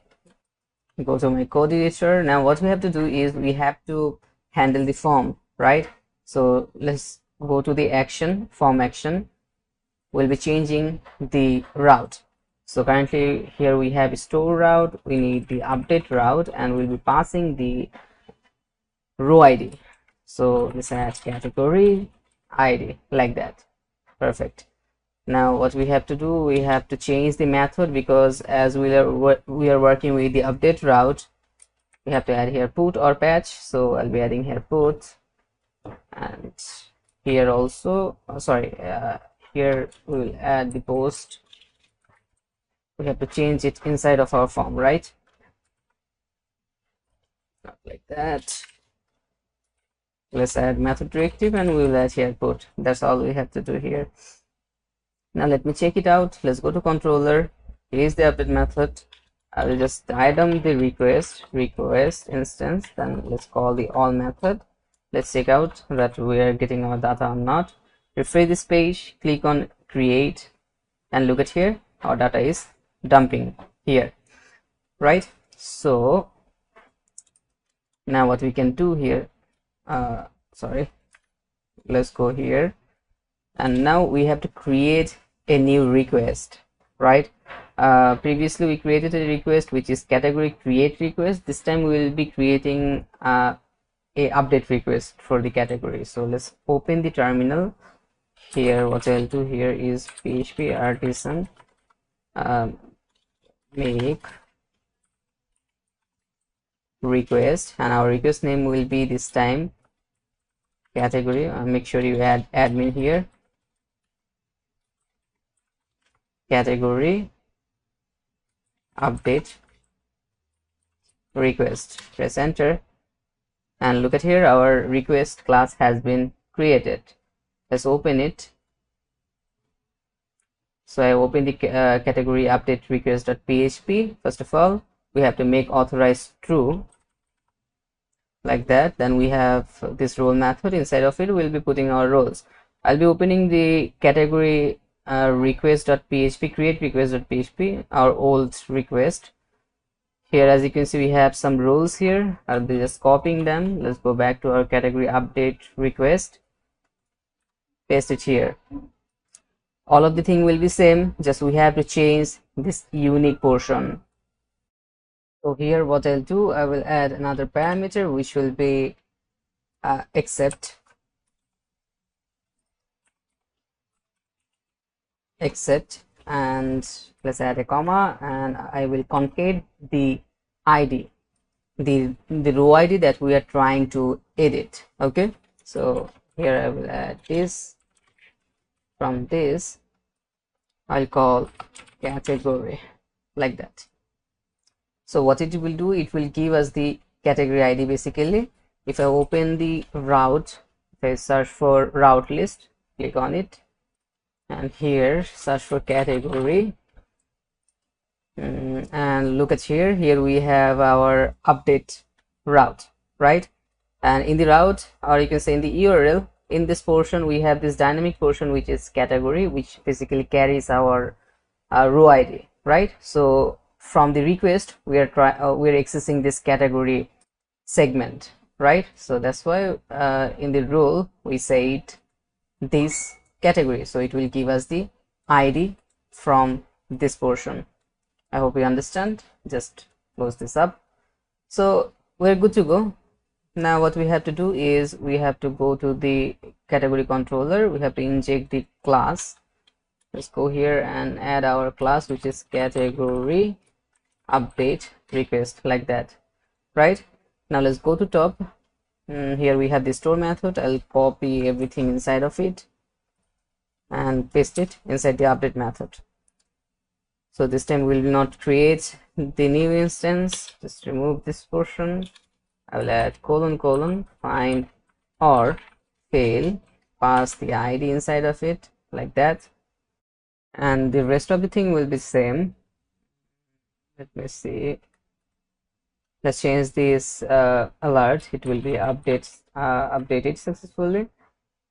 A: go to my code editor, now what we have to do is we have to handle the form, right? So let's go to the action, form action. We'll be changing the route. So currently here we have store route, we need the update route, and we'll be passing the row ID. So let's add category ID like that. Perfect. Now what we have to do, we have to change the method, because as we are working with the update route, we have to add here put or patch. So I'll be adding here put, and here also here we will add the post. We have to change it inside of our form, right? Not like that. Let's add method directive, and we will add here put. That's all we have to do here. Now let me check it out. Let's go to controller. Here is the update method. I will just item the request instance, then let's call the all method. Let's check out that we are getting our data or not. Refresh this page, click on create, and look at here, our data is dumping here, right? So now what we can do here, let's go here, and now we have to create a new request, right? Previously we created a request which is category create request. This time we will be creating a update request for the category. So let's open the terminal. Here what I'll do here is php artisan make request, and our request name will be this time category. Make sure you add admin here, category update request. Press enter, and look at here, our request class has been created. Let's open it. So I open the category update request.php. First of all, we have to make authorize true like that. Then we have this role method. Inside of it, we'll be putting our roles. I'll be opening the category request.php, create request.php, our old request. Here, as you can see, we have some roles here. I'll be just copying them. Let's go back to our category update request, paste it here. All of the thing will be same, just we have to change this unique portion. So here what I'll do, I will add another parameter which will be accept, and let's add a comma, and I will concatenate the ID, the row ID that we are trying to edit. Okay, so here I will add this. From this I'll call category like that. So what it will do, it will give us the category ID basically. If I open the route, if I search for route list, click on it, and here search for category, and look at here we have our update route, right? And in the route, or you can say in the URL, in this portion we have this dynamic portion which is category, which basically carries our row ID, right? So from the request we are accessing this category segment, right? So that's why in the role we say this category, so it will give us the ID from this portion. I hope you understand. Just close this up. So we're good to go. Now what we have to do is we have to go to the category controller. We have to inject the class. Let's go here and add our class, which is category update request, like that, right? Now let's go to top. Here we have the store method. I'll copy everything inside of it and paste it inside the update method. So this time we will not create the new instance. Just remove this portion I will add colon find or fail, pass the ID inside of it like that, and the rest of the thing will be same. Let me see. Let's change this alert. It will be updated successfully,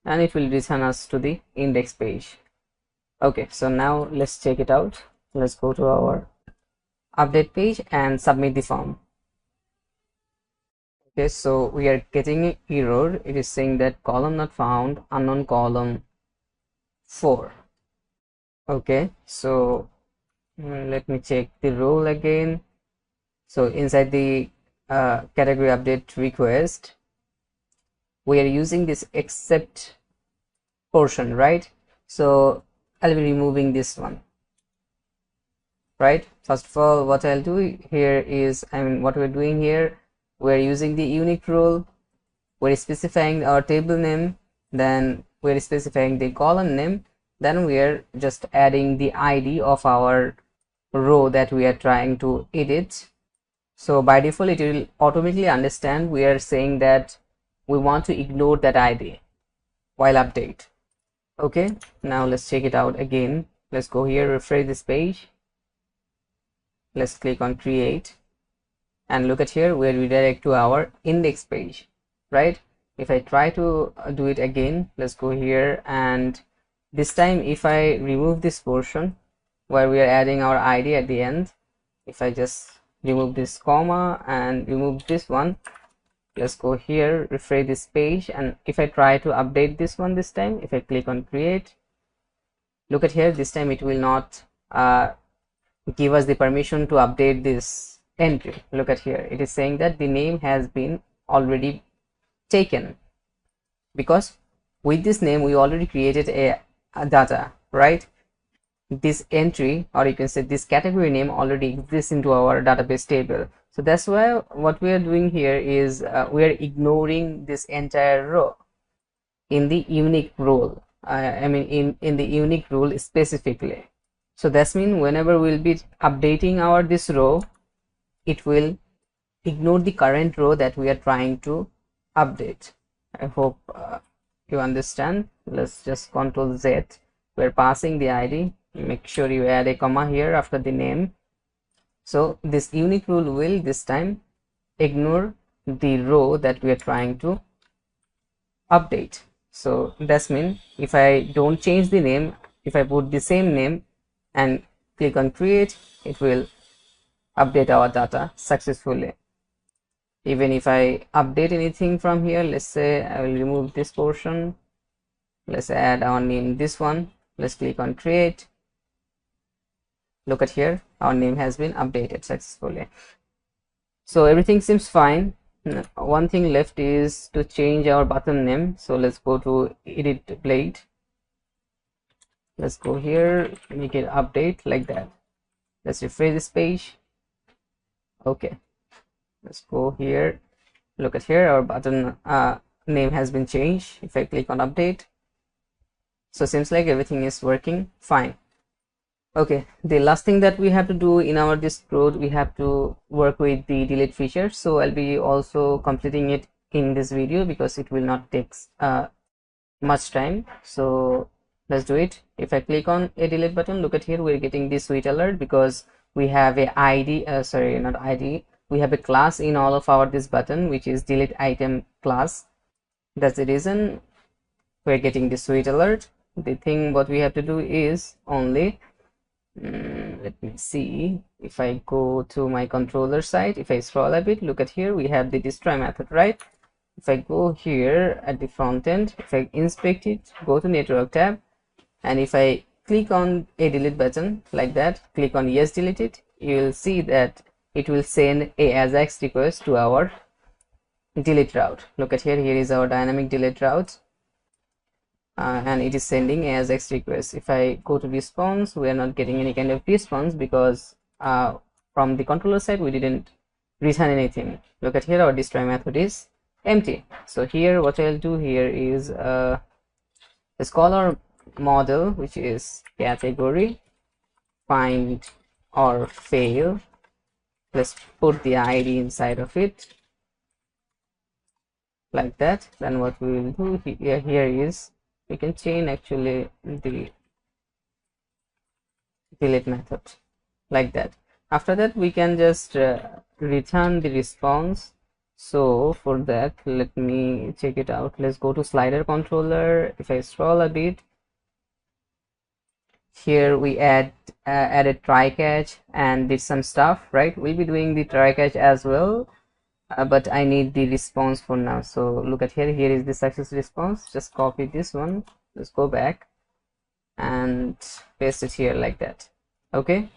A: and it will return us to the index page. Okay, so now let's check it out. Let's go to our update page and submit the form. Okay, so we are getting an error. It is saying that column not found, unknown column 4. Okay, so let me check the role again. So inside the category update request, we are using this except portion, right? So I'll be removing this one, right? First of all, what I'll do here is, what we're doing here, we're using the unique role, we're specifying our table name, then we're specifying the column name, then we're just adding the ID of our row that we are trying to edit. So by default it will automatically understand we are saying that we want to ignore that ID while update. Okay, now let's check it out again. Let's go here, refresh this page, let's click on create, and look at here, we'll redirect to our index page, right? If I try to do it again, let's go here, and this time if I remove this portion where we are adding our ID at the end, if I just remove this comma and remove this one, let's go here, refresh this page, and if I try to update this one this time, if I click on create, look at here, this time it will not give us the permission to update this entry. Look at here, it is saying that the name has been already taken, because with this name we already created a data, right? This entry, or you can say this category name, already exists into our database table. So that's why what we are doing here is we are ignoring this entire row in the unique role, in the unique rule specifically. So that's mean whenever we'll be updating our this row, it will ignore the current row that we are trying to update. I hope you understand. Let's just Control Z. We're passing the ID. Make sure you add a comma here after the name. So this unique rule will this time ignore the row that we are trying to update. So that's mean if I don't change the name, if I put the same name and click on create, it will update our data successfully. Even if I update anything from here, let's say I will remove this portion, let's add our name, this one, let's click on create. Look at here, our name has been updated successfully. So everything seems fine. One thing left is to change our button name. So let's go to edit blade, let's go here, make it update like that. Let's refresh this page. Okay, let's go here, look at here, our button name has been changed. If I click on update, so seems like everything is working fine. Okay, the last thing that we have to do in our this code, we have to work with the delete feature. So I'll be also completing it in this video because it will not take much time. So let's do it. If I click on a delete button, look at here, we're getting this sweet alert because we have a ID, sorry, not ID, we have a class in all of our this button, which is delete item class. That's the reason we're getting this sweet alert. The thing what we have to do is only let me see, if I go to my controller side, if I scroll a bit, look at here, we have the destroy method, right? If I go here at the front end, if I inspect it, go to network tab, and if I click on a delete button like that, click on yes delete it, you will see that it will send a AJAX request to our delete route. Look at here, here is our dynamic delete route. And it is sending AJAX request. If I go to response, we are not getting any kind of response because from the controller side we didn't return anything. Look at here, our destroy method is empty. So here what I'll do here is let's call our model, which is category find or fail. Let's put the ID inside of it. like that. Then what we will do here is we can chain actually the delete method like that. After that we can just return the response. So for that, let me check it out. Let's go to slider controller. If I scroll a bit, here we added try catch and did some stuff, right? We'll be doing the try catch as well, but I need the response for now. So look at here, here is the success response. Just copy this one, let's go back and paste it here like that. Okay,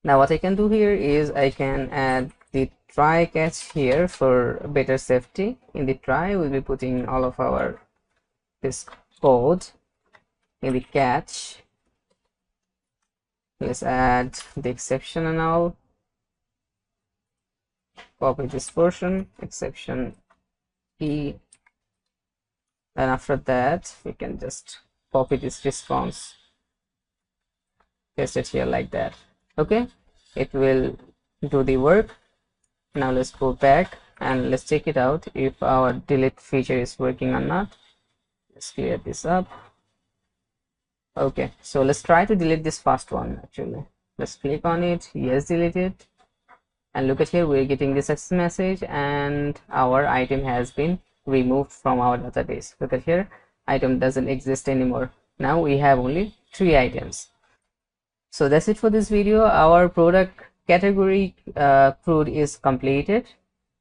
A: now what I can do here is I can add the try catch here for better safety. In the try, we'll be putting all of our this code. In the catch, let's add the exception and all. Copy this portion, exception E, and after that we can just copy this response, paste it here like that. Okay, it will do the work. Now let's go back and let's check it out if our delete feature is working or not. Let's clear this up. Okay, so let's try to delete this first one. Actually, let's click on it, yes, delete it, and look at here, we're getting the success message and our item has been removed from our database. Look at here, item doesn't exist anymore. Now we have only 3 items. So that's it for this video. Our product category CRUD is completed.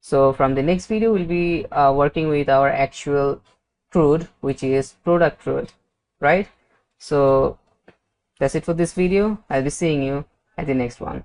A: So from the next video we'll be working with our actual CRUD, which is product CRUD, right? So that's it for this video. I'll be seeing you at the next one.